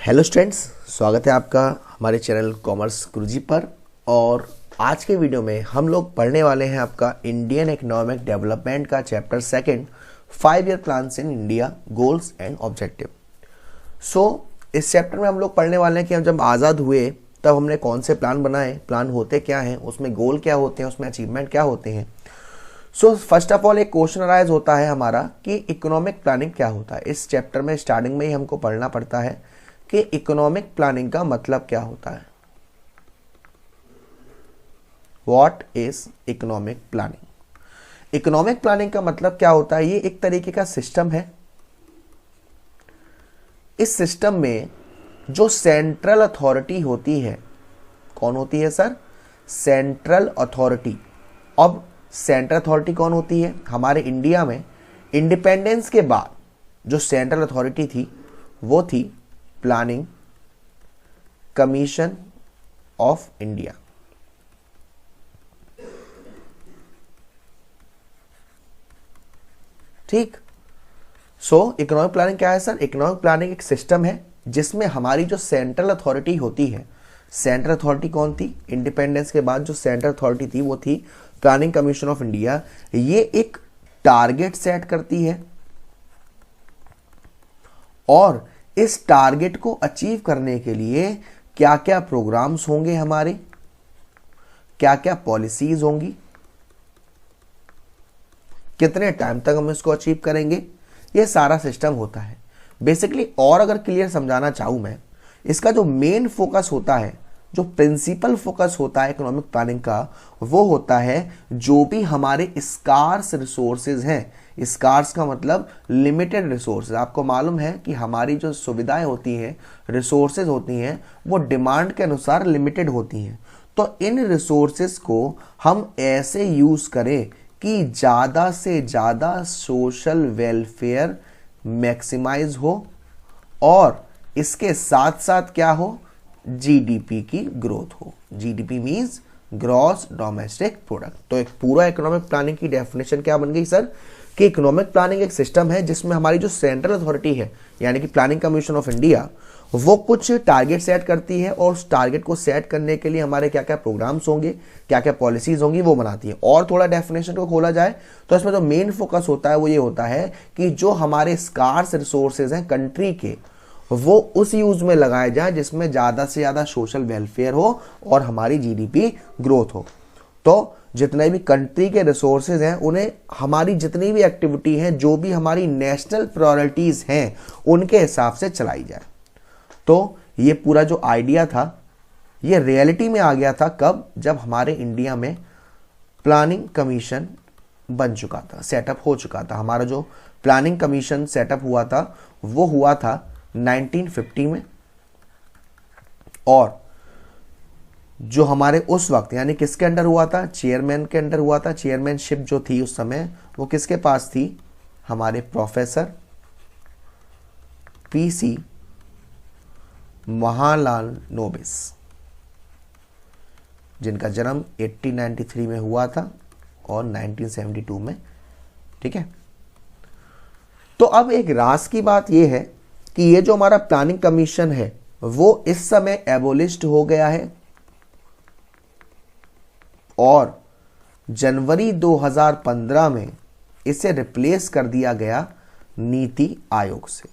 Hello students, स्वागत है आपका हमारे चैनल कॉमर्स गुरुजी पर। और आज के वीडियो में हम लोग पढ़ने वाले हैं आपका इंडियन इकोनॉमिक डेवलपमेंट का chapter second 5 year plans in India goals and objective. इस चैप्टर में हम लोग पढ़ने वाले हैं कि हम जब आज़ाद हुए तब हमने कौन से प्लान बनाए, प्लान होते क्या हैं, उसमें गोल क्या होते हैं, उसमें अचीवमेंट क्या होते हैं। फर्स्ट ऑफ ऑल एक क्वेश्चन अराइज होता है हमारा कि इकोनॉमिक प्लानिंग क्या होता है। इस चैप्टर में स्टार्टिंग में ही हमको पढ़ना पड़ता है कि इकोनॉमिक प्लानिंग का मतलब क्या होता है। What is economic planning? Economic planning का मतलब क्या होता है? ये एक तरीके का सिस्टम है। इस सिस्टम में जो सेंट्रल अथॉरिटी होती है, कौन होती है सर? Central authority. अब सेंट्रल अथॉरिटी कौन होती है? हमारे इंडिया में इंडिपेंडेंस के बाद जो सेंट्रल अथॉरिटी थी वो थी प्लानिंग कमीशन ऑफ इंडिया। ठीक। इकोनॉमिक प्लानिंग क्या है सर? इकोनॉमिक प्लानिंग एक सिस्टम है जिसमें हमारी जो सेंट्रल अथॉरिटी होती है, सेंट्रल अथॉरिटी कौन थी? इंडिपेंडेंस के बाद जो सेंट्रल अथॉरिटी थी वो थी प्लानिंग कमीशन ऑफ इंडिया। ये एक टारगेट सेट करती है और इस टारगेट को अचीव करने के लिए क्या क्या प्रोग्राम्स होंगे, हमारे क्या क्या पॉलिसीज होंगी, कितने टाइम तक हम इसको अचीव करेंगे, ये सारा सिस्टम होता है बेसिकली। और अगर क्लियर समझाना चाहूं मैं, इसका जो मेन फोकस होता है, जो प्रिंसिपल फोकस होता है इकोनॉमिक प्लानिंग का, वो होता है जो भी हमारे स्कार्स रिसोर्सेज हैं। स्कार्स का मतलब लिमिटेड रिसोर्सेज। आपको मालूम है कि हमारी जो सुविधाएं होती हैं, रिसोर्सेज होती हैं, वो डिमांड के अनुसार लिमिटेड होती हैं। तो इन रिसोर्सेज को हम ऐसे यूज करें कि ज़्यादा से ज़्यादा सोशल वेलफेयर मैक्सिमाइज हो और इसके साथ साथ क्या हो? जीडीपी की ग्रोथ हो। GDP means gross domestic product. तो एक पूरा इकोनॉमिक प्लानिंग की डेफिनेशन क्या बन गई सर? कि इकोनॉमिक प्लानिंग एक सिस्टम है जिसमें हमारी जो सेंट्रल अथॉरिटी है, यानी कि प्लानिंग कमीशन ऑफ इंडिया, वो कुछ टारगेट सेट करती है और उस टारगेट को सेट करने के लिए हमारे क्या क्या प्रोग्राम्स होंगे, क्या क्या पॉलिसीज होंगी, वो बनाती है। और थोड़ा डेफिनेशन को खोला जाए तो इसमें जो मेन फोकस होता है वो ये होता है कि जो हमारे स्कार्स रिसोर्सेज हैं कंट्री के, वो उस यूज में लगाए जाए जिसमें ज्यादा से ज्यादा सोशल वेलफेयर हो और हमारी जीडीपी ग्रोथ हो। तो जितने भी कंट्री के रिसोर्सेज हैं उन्हें हमारी जितनी भी एक्टिविटी हैं, जो भी हमारी नेशनल प्रायोरिटीज हैं, उनके हिसाब से चलाई जाए। तो ये पूरा जो आइडिया था ये रियलिटी में आ गया था कब? जब हमारे इंडिया में प्लानिंग कमीशन बन चुका था, सेटअप हो चुका था। हमारा जो प्लानिंग कमीशन सेटअप हुआ था वो हुआ था 1950 में। और जो हमारे उस वक्त यानी किसके अंडर हुआ था? चेयरमैन के अंडर हुआ था। चेयरमैनशिप जो थी उस समय वो किसके पास थी? हमारे प्रोफेसर पीसी महालानोबिस, जिनका जन्म 1893 में हुआ था और 1972 में। ठीक है। तो अब एक राज की बात यह है कि ये जो हमारा प्लानिंग कमीशन है वो इस समय एबोलिश्ड हो गया है और जनवरी 2015 में इसे रिप्लेस कर दिया गया नीति आयोग से।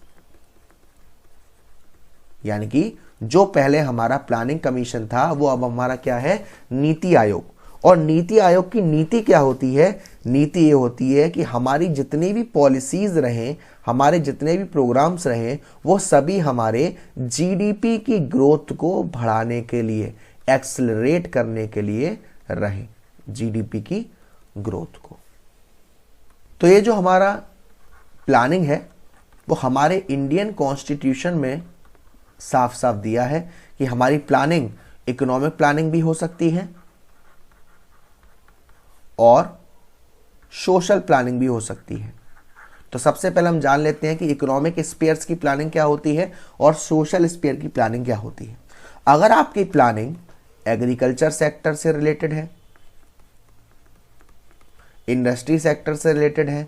यानी कि जो पहले हमारा प्लानिंग कमीशन था वो अब हमारा क्या है? नीति आयोग। और नीति आयोग की नीति क्या होती है? नीति ये होती है कि हमारी जितनी भी पॉलिसीज रहें, हमारे जितने भी प्रोग्राम्स रहें, वो सभी हमारे जीडीपी की ग्रोथ को बढ़ाने के लिए, एक्सेलरेट करने के लिए रहें, जीडीपी की ग्रोथ को। तो ये जो हमारा प्लानिंग है वो हमारे इंडियन कॉन्स्टिट्यूशन में साफ साफ दिया है कि हमारी प्लानिंग इकोनॉमिक प्लानिंग भी हो सकती है और सोशल प्लानिंग भी हो सकती है। तो सबसे पहले हम जान लेते हैं कि इकोनॉमिक स्पेयर्स की प्लानिंग क्या होती है और सोशल स्पेयर की प्लानिंग क्या होती है। अगर आपकी प्लानिंग एग्रीकल्चर सेक्टर से रिलेटेड है, इंडस्ट्री सेक्टर से रिलेटेड है,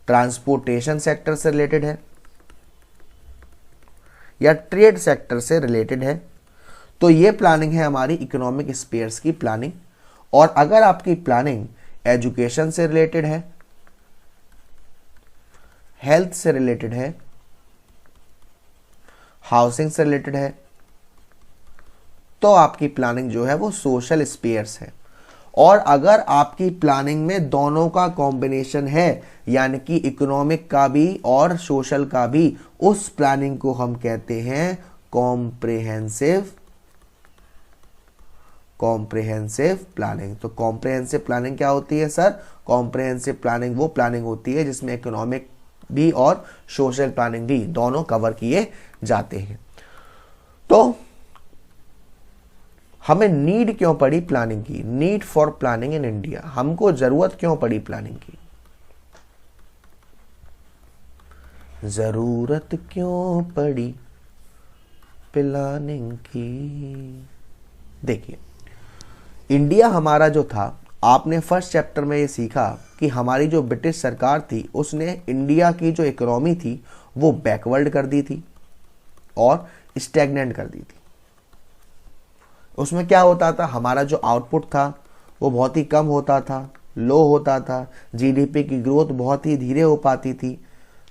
ट्रांसपोर्टेशन सेक्टर से रिलेटेड है, या ट्रेड सेक्टर से रिलेटेड है, तो ये प्लानिंग है हमारी इकोनॉमिक स्पेयर्स की प्लानिंग। और अगर आपकी प्लानिंग एजुकेशन से रिलेटेड है, हेल्थ से रिलेटेड है, हाउसिंग से रिलेटेड है, तो आपकी प्लानिंग जो है वो सोशल स्पेयर्स है। और अगर आपकी प्लानिंग में दोनों का कॉम्बिनेशन है, यानी कि इकोनॉमिक का भी और सोशल का भी, उस प्लानिंग को हम कहते हैं कॉम्प्रिहेंसिव प्लानिंग। तो कॉम्प्रिहेंसिव प्लानिंग क्या होती है सर? कॉम्प्रिहेंसिव प्लानिंग वो प्लानिंग होती है जिसमें इकोनॉमिक भी और सोशल प्लानिंग भी दोनों कवर किए जाते हैं। तो हमें नीड क्यों पड़ी प्लानिंग की? Need for planning in India, हमको जरूरत क्यों पड़ी प्लानिंग की? जरूरत क्यों पड़ी प्लानिंग की? देखिए, इंडिया हमारा जो था, आपने फर्स्ट चैप्टर में ये सीखा कि हमारी जो ब्रिटिश सरकार थी उसने इंडिया की जो इकोनॉमी थी वो बैकवर्ड कर दी थी और स्टैग्नेंट कर दी थी। उसमें क्या होता था, हमारा जो आउटपुट था वो बहुत ही कम होता था, लो होता था, जीडीपी की ग्रोथ बहुत ही धीरे हो पाती थी,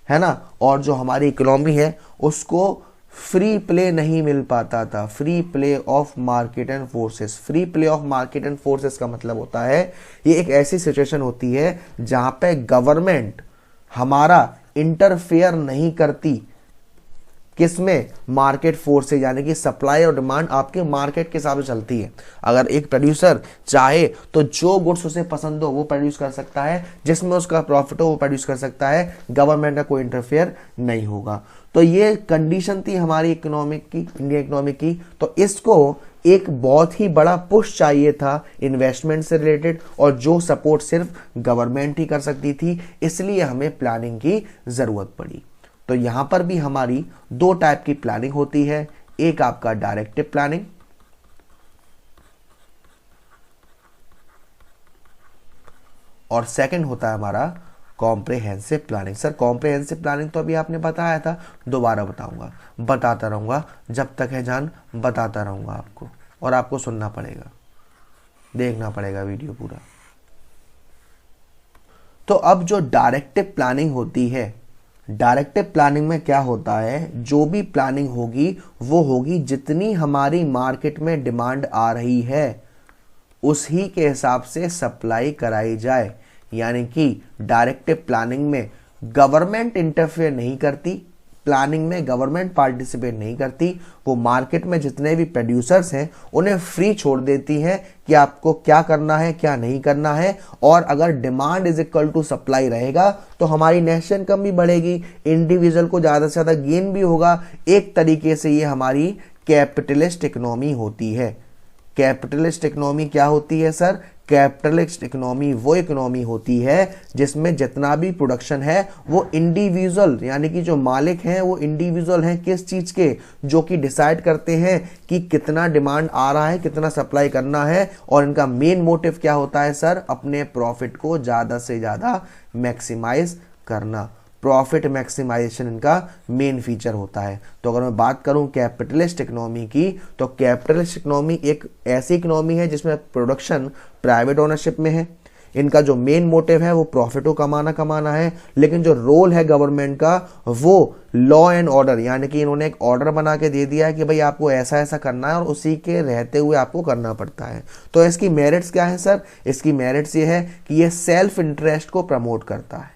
है ना। और जो हमारी इकोनॉमी है उसको फ्री प्ले नहीं मिल पाता था, free play of market and forces. Free play of market and forces का मतलब होता है ये एक ऐसी सिचुएशन होती है जहां पे गवर्नमेंट हमारा इंटरफेयर नहीं करती, किसमें? मार्केट फोर्स से, यानी कि सप्लाई और डिमांड आपके मार्केट के हिसाब से चलती है। अगर एक प्रोड्यूसर चाहे तो जो गुड्स उसे पसंद हो वो प्रोड्यूस कर सकता है, जिसमें उसका प्रॉफिट हो वो प्रोड्यूस कर सकता है, गवर्नमेंट का कोई इंटरफेयर नहीं होगा। तो ये कंडीशन थी हमारी इकोनॉमिक की, इंडियन इकोनॉमिक की। तो इसको एक बहुत ही बड़ा पुश चाहिए था इन्वेस्टमेंट से रिलेटेड, और जो सपोर्ट सिर्फ गवर्नमेंट ही कर सकती थी, इसलिए हमें प्लानिंग की जरूरत पड़ी। तो यहां पर भी हमारी दो टाइप की प्लानिंग होती है, एक आपका डायरेक्टिव प्लानिंग और सेकंड होता है हमारा comprehensive planning. Sir comprehensive planning तो अभी आपने बताया था, दोबारा बताऊंगा, बताता रहूंगा जब तक है जान, बताता रहूंगा आपको, और आपको सुनना पड़ेगा, देखना पड़ेगा वीडियो पूरा। तो अब जो डायरेक्टिव प्लानिंग होती है, डायरेक्टिव प्लानिंग में क्या होता है, जो भी प्लानिंग होगी वो होगी जितनी हमारी मार्केट में डिमांड आ रही है उसी के हिसाब से सप्लाई कराई जाए। यानी कि डायरेक्टिव प्लानिंग में गवर्नमेंट इंटरफेयर नहीं करती, प्लानिंग में गवर्नमेंट पार्टिसिपेट नहीं करती, वो मार्केट में जितने भी प्रोड्यूसर्स हैं उन्हें फ्री छोड़ देती है कि आपको क्या करना है क्या नहीं करना है। और अगर demand is equal to supply रहेगा तो हमारी नेशनल इनकम भी बढ़ेगी, इंडिविजुअल को ज़्यादा से ज़्यादा गेन भी होगा। एक तरीके से ये हमारी कैपिटलिस्ट इकोनॉमी होती है। कैपिटलिस्ट इकोनॉमी क्या होती है सर? कैपिटलिस्ट इकोनॉमी वो इकोनॉमी होती है जिसमें जितना भी प्रोडक्शन है वो इंडिविजुअल, यानी कि जो मालिक हैं वो इंडिविजुअल हैं, किस चीज के? जो कि डिसाइड करते हैं कि कितना डिमांड आ रहा है, कितना सप्लाई करना है, और इनका मेन मोटिव क्या होता है सर? अपने प्रॉफिट को ज्यादा से ज्यादा मैक्सिमाइज करना। प्रॉफिट मैक्सिमाइजेशन इनका मेन फीचर होता है। तो अगर मैं बात करूं कैपिटलिस्ट इकोनॉमी की, तो कैपिटलिस्ट इकोनॉमी एक ऐसी इकोनॉमी है जिसमें प्रोडक्शन प्राइवेट ओनरशिप में है, इनका जो मेन मोटिव है वो प्रॉफिट को कमाना है, लेकिन जो रोल है गवर्नमेंट का वो लॉ एंड ऑर्डर, यानी कि इन्होंने एक ऑर्डर बना के दे दिया है कि भाई आपको ऐसा ऐसा करना है और उसी के रहते हुए आपको करना पड़ता है। तो इसकी मेरिट्स क्या है सर? इसकी मेरिट्स ये है कि ये सेल्फ इंटरेस्ट को प्रमोट करता है।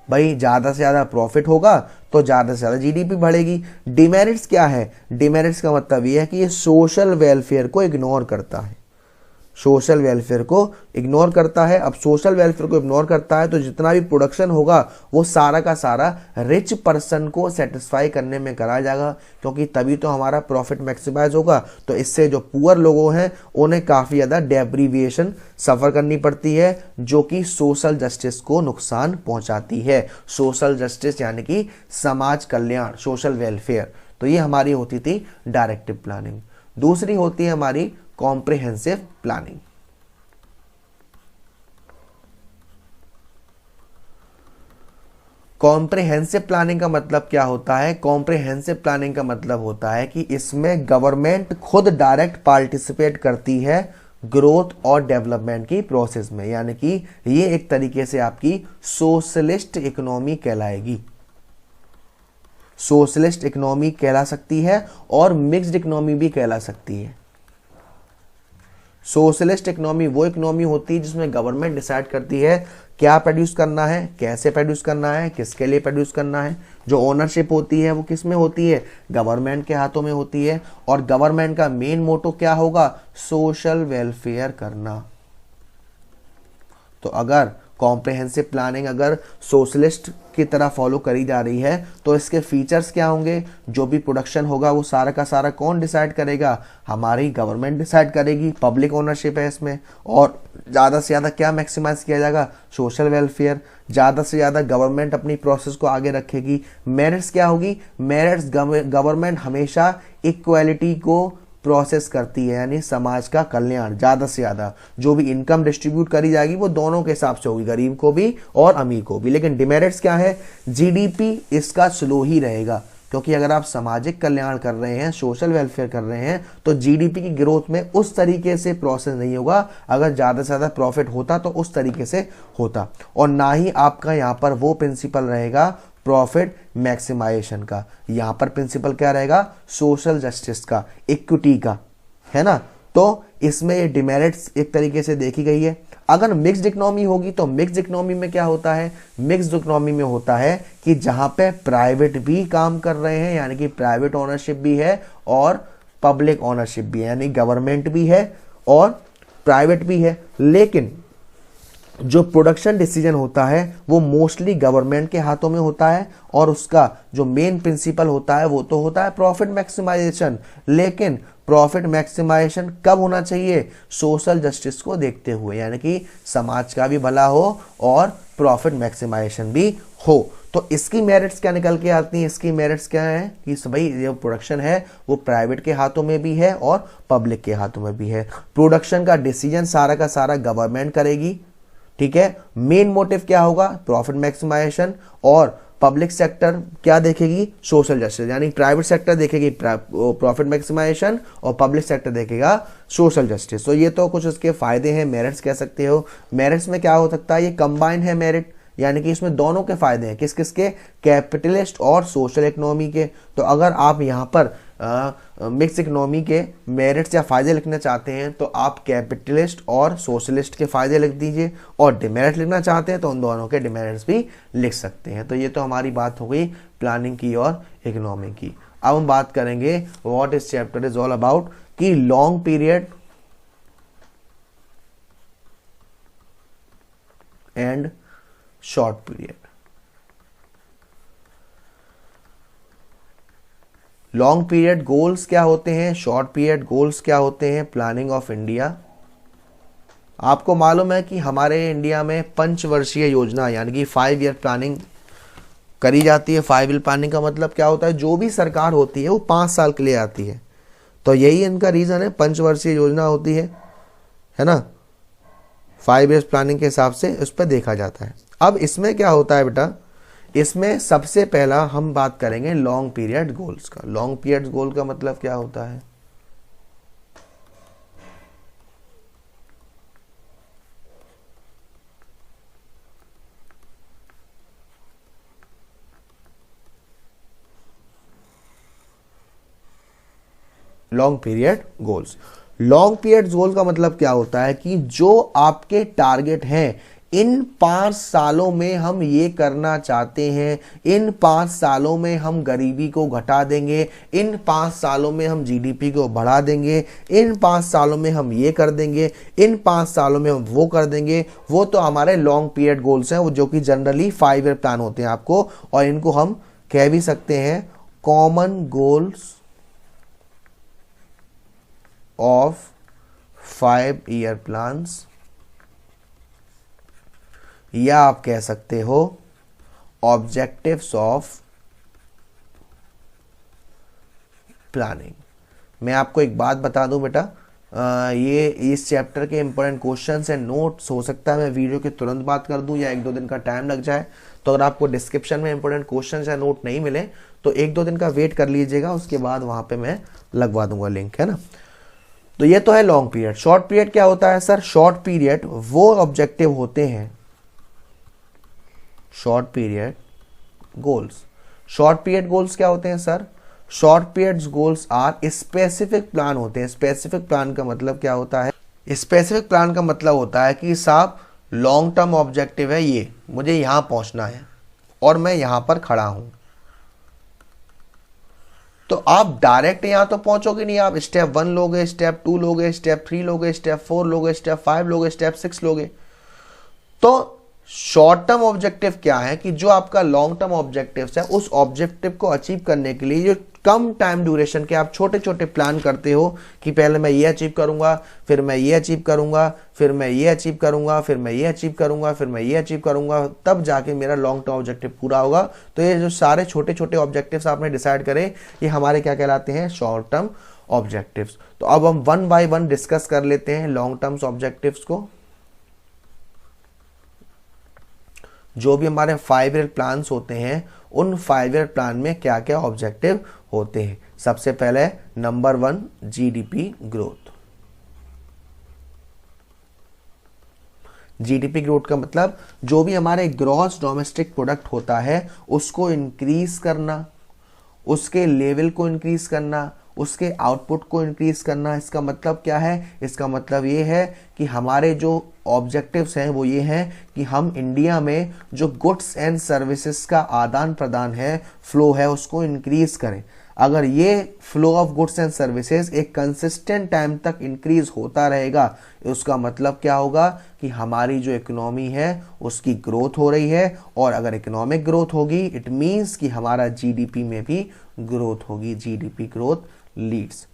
भाई ज्यादा से ज्यादा प्रॉफिट होगा तो ज्यादा से ज्यादा जीडीपी बढ़ेगी। डिमेरिट्स क्या है? डिमेरिट्स का मतलब यह है कि ये सोशल वेलफेयर को इग्नोर करता है, सोशल वेलफेयर को इग्नोर करता है। अब सोशल वेलफेयर को इग्नोर करता है तो जितना भी प्रोडक्शन होगा वो सारा का सारा रिच पर्सन को सेटिस्फाई करने में करा जाएगा, क्योंकि तभी तो हमारा प्रॉफिट मैक्सिमाइज होगा। तो इससे जो पुअर लोगों हैं उन्हें काफी ज्यादा डेप्रीविएशन सफर करनी पड़ती है, जो कि सोशल जस्टिस को नुकसान पहुंचाती है। सोशल जस्टिस यानी कि समाज कल्याण, सोशल वेलफेयर। तो ये हमारी होती थी डायरेक्टिव प्लानिंग। दूसरी होती है हमारी कॉम्प्रिहेंसिव प्लानिंग। कॉम्प्रिहेंसिव प्लानिंग का मतलब क्या होता है? कॉम्प्रिहेंसिव प्लानिंग का मतलब होता है कि इसमें गवर्नमेंट खुद डायरेक्ट पार्टिसिपेट करती है ग्रोथ और डेवलपमेंट की प्रोसेस में, यानी कि ये एक तरीके से आपकी सोशलिस्ट इकोनॉमी कहलाएगी। सोशलिस्ट इकोनॉमी कहला सकती है और मिक्स्ड इकोनॉमी भी कहला सकती है। सोशलिस्ट इकोनॉमी वो इकोनॉमी होती है जिसमें गवर्नमेंट डिसाइड करती है क्या प्रोड्यूस करना है, कैसे प्रोड्यूस करना है, किसके लिए प्रोड्यूस करना है। जो ओनरशिप होती है वो किस में होती है? गवर्नमेंट के हाथों में होती है। और गवर्नमेंट का मेन मोटो क्या होगा? सोशल वेलफेयर करना। तो अगर कॉम्प्रिहेंसिव प्लानिंग अगर सोशलिस्ट की तरह फॉलो करी जा रही है तो इसके फीचर्स क्या होंगे? जो भी प्रोडक्शन होगा वो सारा का सारा कौन डिसाइड करेगा? हमारी गवर्नमेंट डिसाइड करेगी, पब्लिक ओनरशिप है इसमें। और ज़्यादा से ज़्यादा क्या मैक्सिमाइज किया जाएगा? Social welfare. ज़्यादा से ज़्यादा गवर्नमेंट अपनी प्रोसेस को आगे रखेगी। मेरिट्स क्या होगी? मेरिट्स गवर्नमेंट हमेशा इक्वालिटी को प्रोसेस करती है, यानी समाज का कल्याण। ज़्यादा से ज़्यादा जो भी इनकम डिस्ट्रीब्यूट करी जाएगी वो दोनों के हिसाब से होगी, गरीब को भी और अमीर को भी। लेकिन डिमेरिट्स क्या है? जीडीपी इसका स्लो ही रहेगा, क्योंकि अगर आप सामाजिक कल्याण कर रहे हैं, सोशल वेलफेयर कर रहे हैं, तो जीडीपी की ग्रोथ में उस तरीके से प्रोसेस नहीं होगा। अगर ज़्यादा से ज़्यादा प्रॉफिट होता तो उस तरीके से होता। और ना ही आपका यहाँ पर वो प्रिंसिपल रहेगा प्रॉफिट मैक्सिमाइजेशन का। यहां पर प्रिंसिपल क्या रहेगा? सोशल जस्टिस का, इक्विटी का, है ना। तो इसमें ये डिमेरिट्स एक तरीके से देखी गई है। अगर मिक्स्ड इकोनॉमी होगी तो मिक्स्ड इकोनॉमी में क्या होता है? मिक्स्ड इकोनॉमी में होता है कि जहां पे प्राइवेट भी काम कर रहे हैं, यानी कि प्राइवेट ओनरशिप भी है और पब्लिक ओनरशिप भी है, यानी गवर्नमेंट भी है और प्राइवेट भी है। लेकिन जो प्रोडक्शन डिसीजन होता है वो मोस्टली गवर्नमेंट के हाथों में होता है और उसका जो मेन प्रिंसिपल होता है वो तो होता है प्रॉफिट मैक्सिमाइजेशन। लेकिन प्रॉफिट मैक्सिमाइजेशन कब होना चाहिए? सोशल जस्टिस को देखते हुए, यानी कि समाज का भी भला हो और प्रॉफिट मैक्सिमाइजेशन भी हो। तो इसकी मेरिट्स क्या निकल के आती हैं? इसकी मेरिट्स क्या है कि भाई ये प्रोडक्शन है वो प्राइवेट के हाथों में भी है और पब्लिक के हाथों में भी है। प्रोडक्शन का डिसीजन सारा का सारा गवर्नमेंट करेगी, ठीक है। मेन मोटिव क्या होगा? Profit maximisation. और पब्लिक सेक्टर क्या देखेगी? सोशल जस्टिस, यानी प्राइवेट सेक्टर देखेगी प्रॉफिट मैक्सिमाइजेशन और पब्लिक सेक्टर देखेगा सोशल जस्टिस। तो ये तो कुछ उसके फायदे हैं, मेरिट्स कह सकते हो। मेरिट्स में क्या हो सकता है? ये कंबाइन है मेरिट, यानी कि इसमें दोनों के फायदे हैं। किस किस के? कैपिटलिस्ट और सोशल इकोनॉमी के। तो अगर आप यहाँ पर मिक्स इकोनॉमी के मेरिट्स या फायदे लिखना चाहते हैं तो आप कैपिटलिस्ट और सोशलिस्ट के फायदे लिख दीजिए, और डिमेरिट लिखना चाहते हैं तो उन दोनों के डिमेरिट्स भी लिख सकते हैं। तो ये तो हमारी बात हो गई प्लानिंग की और इकोनॉमी की। अब हम बात करेंगे what is chapter is all about, कि long period and short period. Long period goals क्या होते हैं, शॉर्ट पीरियड गोल्स क्या होते हैं प्लानिंग ऑफ इंडिया। आपको मालूम है कि हमारे इंडिया में पंचवर्षीय योजना यानी कि 5 ईयर प्लानिंग करी जाती है। 5 ईयर प्लानिंग का मतलब क्या होता है? जो भी सरकार होती है वो 5 साल के लिए आती है। तो यही इनका रीजन है, पंचवर्षीय योजना होती है ना। 5 ईयर्स प्लानिंग के हिसाब से उस पर देखा जाता है। अब इसमें क्या होता है बेटा, इसमें सबसे पहला हम बात करेंगे लॉन्ग पीरियड गोल्स का। लॉन्ग पीरियड गोल का मतलब क्या होता है? Long period goals. Long period goal का मतलब क्या होता है कि जो आपके टारगेट हैं, इन 5 सालों में हम ये करना चाहते हैं, इन 5 सालों में हम गरीबी को घटा देंगे, इन 5 सालों में हम जीडीपी को बढ़ा देंगे, इन 5 सालों में हम ये कर देंगे, इन 5 सालों में हम वो कर देंगे। वो तो हमारे लॉन्ग पीरियड गोल्स हैं, वो जो कि जनरली 5 ईयर प्लान होते हैं आपको, और इनको हम कह भी सकते हैं common goals of 5 year plans, या आप कह सकते हो ऑब्जेक्टिव्स ऑफ प्लानिंग। मैं आपको एक बात बता दूं बेटा, ये इस चैप्टर के इंपॉर्टेंट क्वेश्चंस एंड नोट्स, हो सकता है मैं वीडियो के तुरंत बात कर दूं या 1-2 दिन का टाइम लग जाए। तो अगर आपको डिस्क्रिप्शन में इंपॉर्टेंट क्वेश्चंस या नोट नहीं मिले तो 1-2 दिन का वेट कर लीजिएगा, उसके बाद वहां पे मैं लगवा दूंगा लिंक, है ना। तो ये तो है लॉन्ग पीरियड। शॉर्ट पीरियड क्या होता है सर? शॉर्ट पीरियड वो ऑब्जेक्टिव होते हैं, short period goals. Short period goals क्या होते हैं sir? Short period goals are specific plan होते हैं। स्पेसिफिक प्लान का मतलब क्या होता है? स्पेसिफिक प्लान का मतलब होता है कि साहब लॉन्ग टर्म ऑब्जेक्टिव है, ये मुझे यहां पहुंचना है और मैं यहां पर खड़ा हूं। तो आप डायरेक्ट यहां तो पहुंचोगे नहीं, आप स्टेप 1 लोगे, स्टेप 2 लोगे, स्टेप 3 लोगे, स्टेप 4 लोगे, स्टेप 5 लोगे, स्टेप 6 लोगे। तो शॉर्ट टर्म ऑब्जेक्टिव क्या है कि जो आपका लॉन्ग टर्म ऑब्जेक्टिव है, उस ऑब्जेक्टिव को अचीव करने के लिए जो कम टाइम ड्यूरेशन के आप छोटे छोटे प्लान करते हो कि पहले मैं ये अचीव करूंगा, फिर मैं ये अचीव करूंगा, फिर मैं ये अचीव करूंगा, फिर मैं ये अचीव करूंगा, फिर मैं ये अचीव करूंगा, तब जाके मेरा लॉन्ग टर्म ऑब्जेक्टिव पूरा होगा। तो ये जो सारे छोटे छोटे ऑब्जेक्टिव्स आपने डिसाइड करे, ये हमारे क्या कहलाते हैं? Short term objectives. तो अब हम 1 बाय 1 डिस्कस कर लेते हैं लॉन्ग टर्म ऑब्जेक्टिव्स को। जो भी हमारे 5 ईयर प्लान्स होते हैं, उन 5 ईयर प्लान में क्या क्या ऑब्जेक्टिव होते हैं। सबसे पहले number 1 GDP growth. GDP growth का मतलब जो भी हमारे ग्रॉस डोमेस्टिक प्रोडक्ट होता है उसको इंक्रीज करना, उसके लेवल को इंक्रीज करना, उसके आउटपुट को इंक्रीज करना। इसका मतलब क्या है? इसका मतलब ये है कि हमारे जो ऑब्जेक्टिव्स हैं वो ये हैं कि हम इंडिया में जो गुड्स एंड सर्विसेज का आदान प्रदान है, फ्लो है, उसको इंक्रीज करें। अगर ये flow of goods and services एक कंसिस्टेंट टाइम तक इंक्रीज होता रहेगा, उसका मतलब क्या होगा कि हमारी जो इकोनॉमी है उसकी ग्रोथ हो रही है। और अगर इकोनॉमिक ग्रोथ होगी, इट मीन्स कि हमारा जीडीपी में भी ग्रोथ होगी। GDP growth leads.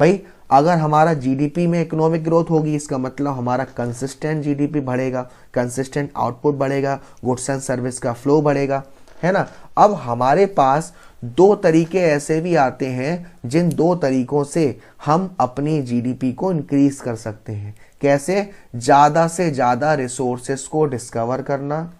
भाई अगर हमारा जीडीपी में इकोनॉमिक ग्रोथ होगी, इसका मतलब हमारा कंसिस्टेंट जीडीपी बढ़ेगा, कंसिस्टेंट आउटपुट बढ़ेगा, गुड्स एंड सर्विस का फ्लो बढ़ेगा, है ना। अब हमारे पास 2 तरीके ऐसे भी आते हैं जिन 2 तरीकों से हम अपनी जीडीपी को इंक्रीज कर सकते हैं। कैसे? ज्यादा से ज्यादा रिसोर्सेस को डिस्कवर करना।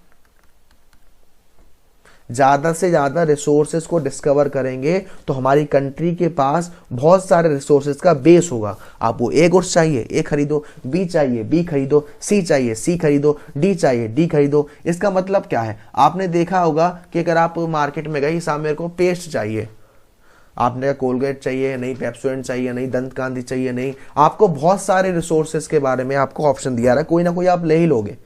ज्यादा से ज्यादा रिसोर्सेज को डिस्कवर करेंगे तो हमारी कंट्री के पास बहुत सारे रिसोर्सेज का बेस होगा। आपको ए गुड्स चाहिए, ए खरीदो, बी चाहिए, बी खरीदो, सी चाहिए, सी खरीदो, डी चाहिए, डी खरीदो। इसका मतलब क्या है? आपने देखा होगा कि अगर आप मार्केट में गए, सामने मेरे को पेस्ट चाहिए, आपने कहा कोलगेट चाहिए, नहीं पेप्सोडेंट चाहिए, नहीं दंत कांति चाहिए, नहीं, आपको बहुत सारे रिसोर्सेज के बारे में आपको ऑप्शन दिया रहा है, कोई ना कोई आप ले ही लोगे।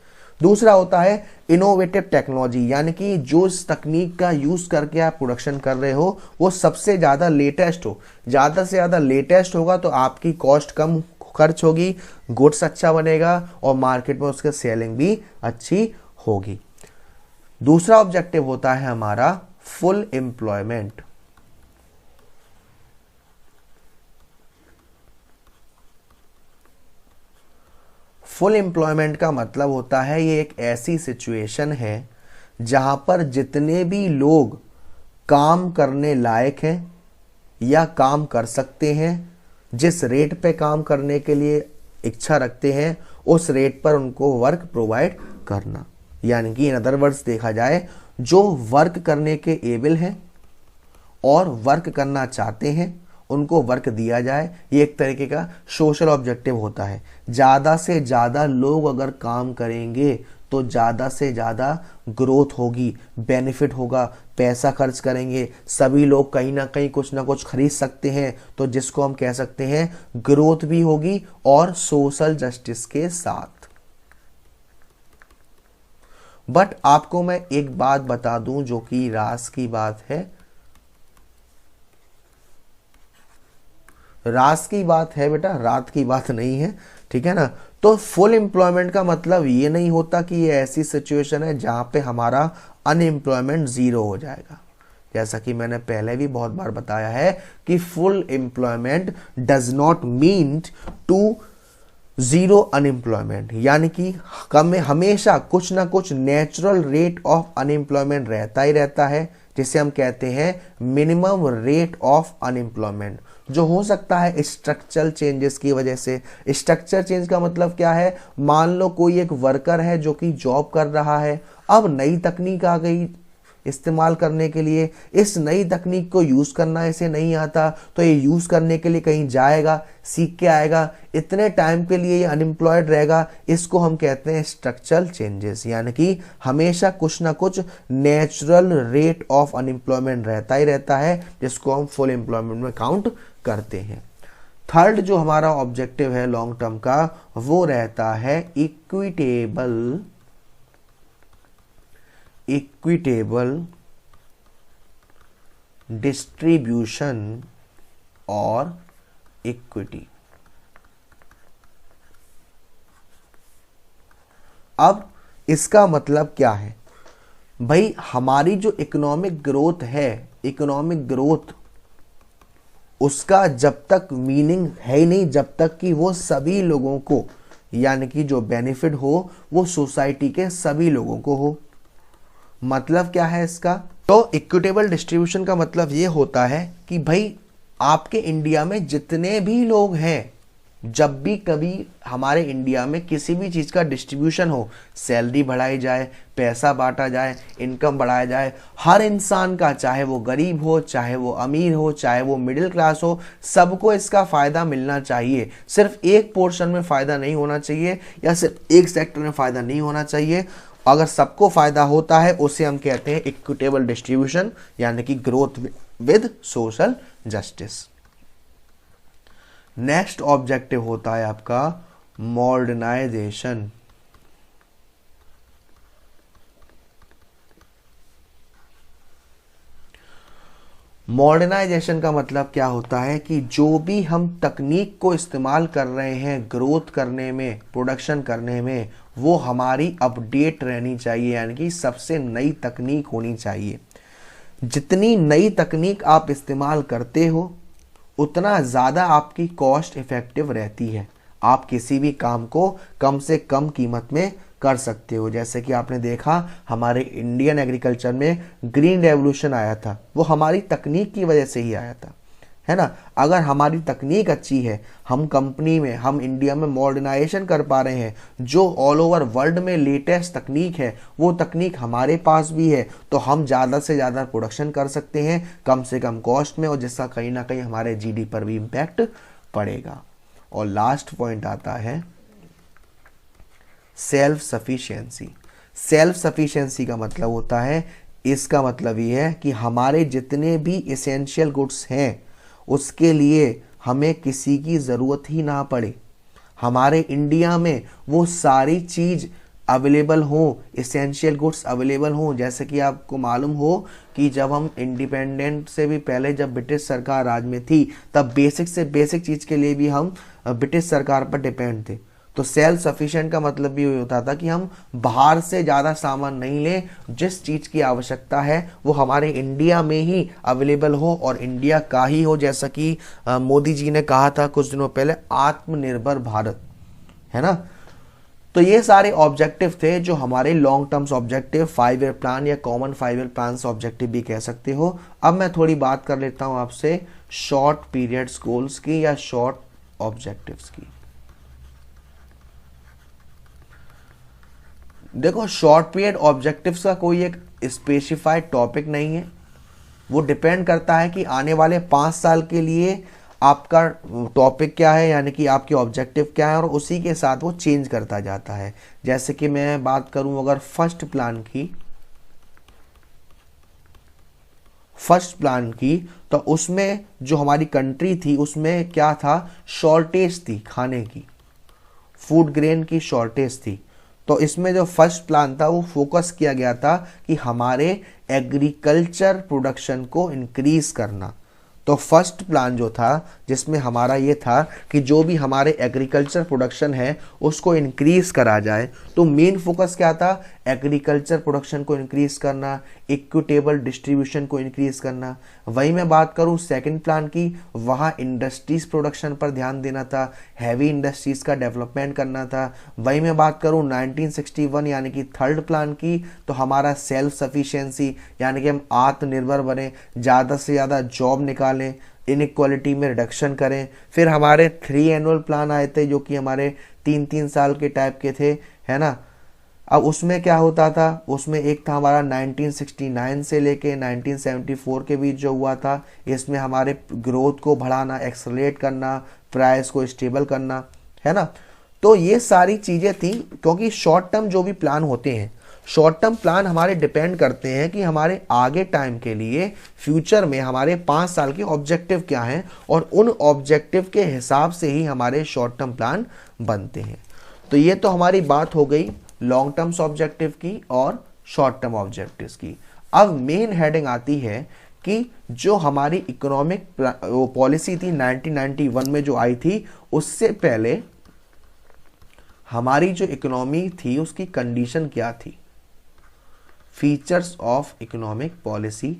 दूसरा होता है इनोवेटिव टेक्नोलॉजी, यानी कि जो इस तकनीक का यूज करके आप प्रोडक्शन कर रहे हो वो सबसे ज्यादा लेटेस्ट हो। ज्यादा से ज्यादा लेटेस्ट होगा तो आपकी कॉस्ट कम खर्च होगी, गुड्स अच्छा बनेगा और मार्केट में उसके सेलिंग भी अच्छी होगी। दूसरा ऑब्जेक्टिव होता है हमारा फुल एम्प्लॉयमेंट। फुल एम्प्लॉयमेंट का मतलब होता है ये एक ऐसी सिचुएशन है जहां पर जितने भी लोग काम करने लायक हैं या काम कर सकते हैं, जिस रेट पे काम करने के लिए इच्छा रखते हैं, उस रेट पर उनको वर्क प्रोवाइड करना। यानी कि इन अदर वर्ड्स देखा जाए, जो वर्क करने के एबल हैं और वर्क करना चाहते हैं उनको वर्क दिया जाए। ये एक तरीके का सोशल ऑब्जेक्टिव होता है। ज्यादा से ज्यादा लोग अगर काम करेंगे तो ज्यादा से ज्यादा ग्रोथ होगी, बेनिफिट होगा, पैसा खर्च करेंगे, सभी लोग कहीं ना कुछ खरीद सकते हैं, तो जिसको हम कह सकते हैं ग्रोथ भी होगी और सोशल जस्टिस के साथ। बट आपको मैं एक बात बता दूं जो कि राज की बात है, रात की बात है बेटा, रात की बात नहीं है, ठीक है ना। तो फुल एम्प्लॉयमेंट का मतलब ये नहीं होता कि ये ऐसी सिचुएशन है जहां पे हमारा अनएम्प्लॉयमेंट 0 हो जाएगा। जैसा कि मैंने पहले भी बहुत बार बताया है कि full employment does not mean to 0 unemployment, यानी कि हमेशा कुछ ना कुछ नेचुरल रेट ऑफ अनएम्प्लॉयमेंट रहता ही रहता है, जिसे हम कहते हैं मिनिमम रेट ऑफ अनएम्प्लॉयमेंट। जो हो सकता है स्ट्रक्चरल चेंजेस की वजह से। स्ट्रक्चर चेंज का मतलब क्या है, मान लो कोई एक वर्कर है जो कि जॉब कर रहा है, अब नई तकनीक आ गई इस्तेमाल करने के लिए, इस नई तकनीक को यूज करना इसे नहीं आता, तो ये यूज करने के लिए कहीं जाएगा, सीख के आएगा, इतने टाइम के लिए ये अनएम्प्लॉयड रहेगा, इसको हम कहते हैं स्ट्रक्चरल चेंजेस। यानी कि हमेशा कुछ ना कुछ नेचुरल रेट ऑफ अनएम्प्लॉयमेंट रहता ही रहता है, जिसको हम फुल एम्प्लॉयमेंट में काउंट करते हैं। थर्ड जो हमारा ऑब्जेक्टिव है लॉन्ग टर्म का, वो रहता है इक्विटेबल डिस्ट्रीब्यूशन और इक्विटी। अब इसका मतलब क्या है भाई, हमारी जो इकोनॉमिक ग्रोथ है, इकोनॉमिक ग्रोथ उसका जब तक मीनिंग है ही नहीं जब तक कि वो सभी लोगों को, यानी कि जो बेनिफिट हो वो सोसाइटी के सभी लोगों को हो। मतलब क्या है इसका, तो इक्विटेबल डिस्ट्रीब्यूशन का मतलब ये होता है कि भाई आपके इंडिया में जितने भी लोग हैं, जब भी कभी हमारे इंडिया में किसी भी चीज़ का डिस्ट्रीब्यूशन हो, सैलरी बढ़ाई जाए, पैसा बांटा जाए, इनकम बढ़ाया जाए, हर इंसान का, चाहे वो गरीब हो, चाहे वो अमीर हो, चाहे वो मिडिल क्लास हो, सबको इसका फ़ायदा मिलना चाहिए। सिर्फ एक पोर्शन में फ़ायदा नहीं होना चाहिए या सिर्फ एक सेक्टर में फ़ायदा नहीं होना चाहिए। अगर सबको फ़ायदा होता है उसे हम कहते हैं इक्विटेबल डिस्ट्रीब्यूशन, यानी कि growth with social justice. Next objective होता है आपका मॉडर्नाइजेशन। मॉडर्नाइजेशन का मतलब क्या होता है कि जो भी हम तकनीक को इस्तेमाल कर रहे हैं ग्रोथ करने में, प्रोडक्शन करने में, वो हमारी अपडेट रहनी चाहिए, यानी कि सबसे नई तकनीक होनी चाहिए। जितनी नई तकनीक आप इस्तेमाल करते हो उतना ज़्यादा आपकी कॉस्ट इफेक्टिव रहती है। आप किसी भी काम को कम से कम कीमत में कर सकते हो। जैसे कि आपने देखा हमारे इंडियन एग्रीकल्चर में ग्रीन रेवोल्यूशन आया था, वो हमारी तकनीक की वजह से ही आया था, है ना। अगर हमारी तकनीक अच्छी है, हम कंपनी में, हम इंडिया में मॉडर्नाइजेशन कर पा रहे हैं, जो ऑल ओवर वर्ल्ड में लेटेस्ट तकनीक है वो तकनीक हमारे पास भी है, तो हम ज़्यादा से ज़्यादा प्रोडक्शन कर सकते हैं कम से कम कॉस्ट में, और जिसका कहीं ना कहीं हमारे जीडीपी पर भी इम्पैक्ट पड़ेगा। और लास्ट पॉइंट आता है सेल्फ सफिशिएंसी। सेल्फ सफिशिएंसी का मतलब होता है, इसका मतलब ये है कि हमारे जितने भी एसेंशियल गुड्स हैं उसके लिए हमें किसी की ज़रूरत ही ना पड़े। हमारे इंडिया में वो सारी चीज़ अवेलेबल हो, एसेंशियल गुड्स अवेलेबल हो। जैसे कि आपको मालूम हो कि जब हम इंडिपेंडेंट से भी पहले, जब ब्रिटिश सरकार राज में थी, तब बेसिक से बेसिक चीज़ के लिए भी हम ब्रिटिश सरकार पर डिपेंड थे। तो सेल्फ सफिशिएंट का मतलब भी ये होता था कि हम बाहर से ज़्यादा सामान नहीं लें, जिस चीज़ की आवश्यकता है वो हमारे इंडिया में ही अवेलेबल हो और इंडिया का ही हो। जैसा कि मोदी जी ने कहा था कुछ दिनों पहले, आत्मनिर्भर भारत, है ना। तो ये सारे ऑब्जेक्टिव थे जो हमारे long terms objective, 5 year plan या कॉमन 5 ईयर प्लान ऑब्जेक्टिव भी कह सकते हो। अब मैं थोड़ी बात कर लेता हूँ आपसे शॉर्ट पीरियड्स गोल्स की या शॉर्ट ऑब्जेक्टिव्स की। देखो, शॉर्ट पीरियड ऑब्जेक्टिव्स का कोई एक स्पेसिफाइड टॉपिक नहीं है, वो डिपेंड करता है कि आने वाले 5 साल के लिए आपका टॉपिक क्या है, यानी कि आपके ऑब्जेक्टिव क्या है, और उसी के साथ वो चेंज करता जाता है। जैसे कि मैं बात करूं अगर फर्स्ट प्लान की, तो उसमें जो हमारी कंट्री थी उसमें क्या था, शॉर्टेज थी खाने की, फूड ग्रेन की शॉर्टेज थी। तो इसमें जो फर्स्ट प्लान था वो फोकस किया गया था कि हमारे एग्रीकल्चर प्रोडक्शन को इंक्रीज करना। तो फर्स्ट प्लान जो था जिसमें हमारा ये था कि जो भी हमारे एग्रीकल्चर प्रोडक्शन है उसको इंक्रीज करा जाए। तो मेन फोकस क्या था, एग्रीकल्चर प्रोडक्शन को इंक्रीज करना, इक्विटेबल डिस्ट्रीब्यूशन को इंक्रीज करना। वही मैं बात करूं सेकंड प्लान की, वहाँ इंडस्ट्रीज प्रोडक्शन पर ध्यान देना था, हैवी इंडस्ट्रीज का डेवलपमेंट करना था। वही मैं बात करूं 1961 यानी कि थर्ड प्लान की, तो हमारा सेल्फ सफिशिएंसी, यानी कि हम आत्मनिर्भर बने, ज़्यादा से ज़्यादा जॉब निकालें, इनइक्वालिटी में रिडक्शन करें। फिर हमारे 3 एनुअल प्लान आए थे जो कि हमारे 3-3 साल के टाइप के थे, है ना। अब उसमें क्या होता था, उसमें एक था हमारा 1969 से लेके 1974 के बीच जो हुआ था, इसमें हमारे ग्रोथ को बढ़ाना, एक्सेलरेट करना, प्राइस को स्टेबल करना, है ना। तो ये सारी चीज़ें थी, क्योंकि शॉर्ट टर्म जो भी प्लान होते हैं, शॉर्ट टर्म प्लान हमारे डिपेंड करते हैं कि हमारे आगे टाइम के लिए फ्यूचर में हमारे 5 साल के ऑब्जेक्टिव क्या हैं, और उन ऑब्जेक्टिव के हिसाब से ही हमारे शॉर्ट टर्म प्लान बनते हैं। तो ये तो हमारी बात हो गई लॉन्ग टर्म्स ऑब्जेक्टिव की और शॉर्ट टर्म ऑब्जेक्टिव्स की। अब मेन हेडिंग आती है कि जो हमारी इकोनॉमिक पॉलिसी थी 1991 में जो आई थी, उससे पहले हमारी जो इकोनॉमी थी उसकी कंडीशन क्या थी। फीचर्स ऑफ इकोनॉमिक पॉलिसी